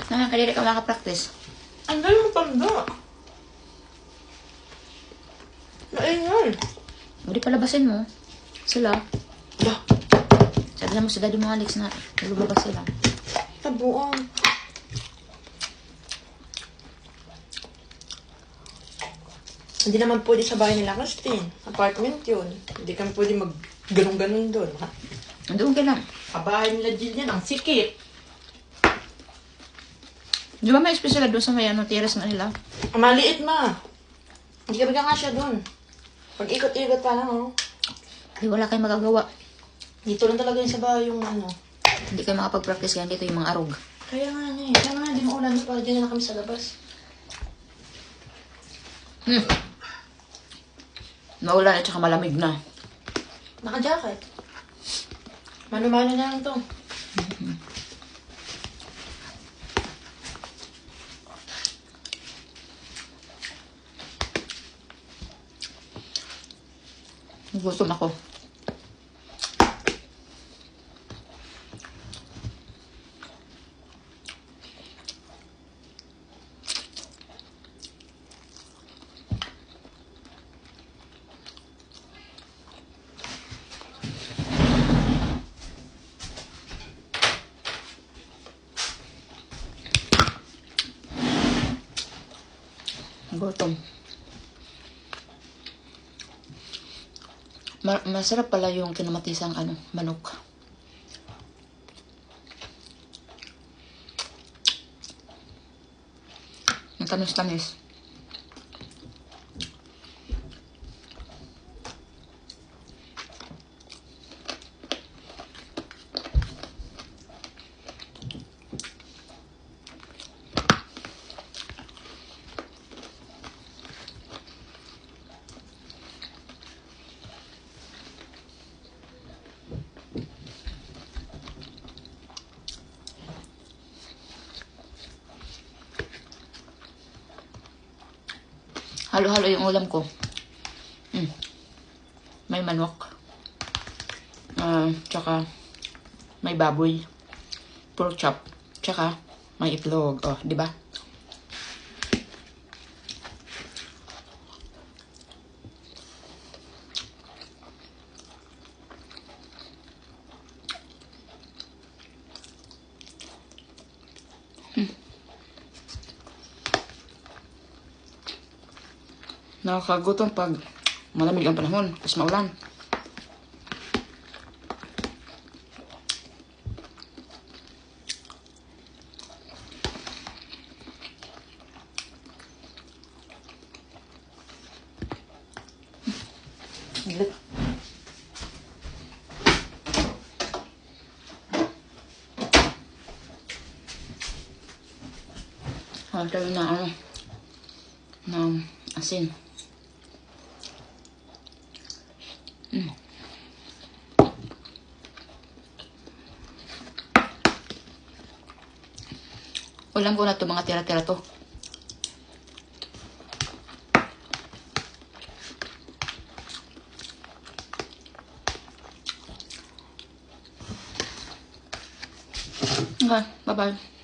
Nakakadiri ka makapractice. Ang dali mo tanda. Maingay. Hindi palabasin mo. Sila. Dah. Sabi na mo sa daddy mo, Alex, na nalulabas sila. Tabuan. Hindi naman pwede sa bahay nila, Christine. Apartment yun. Hindi kami pwede mag ganun-ganun doon. Ha? Doon ka lang. Sa bahay nila Jill yan, ang sikip. Di ba may special doon sa may terrace nga nila? Ang maliit, ma. Hindi kami nga siya doon. Pag ikot-ikot pa lang, oh. Di wala kayong magagawa. Dito lang talaga yung sa bahay yung ano. Hindi kayo makapag-practice kaya dito yung mga arog. Kaya nga eh. Kaya nga, di mo ulan para dyan na kami sa labas. Maulan at saka malamig na. Naka-jacket. Mano-mano na lang to. Gutom ako. Gutom. Masarap pala yung kinamatisang manok. Ang tamis-tamis. Halo-halo yung ulam ko. May manok. Tsaka may baboy. Pork chop. Tsaka may itlog. Oh, di ba? Nakakagutom pag malamig ang panahon, tapos maulan. Tayo na ng asin. Ulam ko na to, mga tira-tira to. Okay, bye-bye.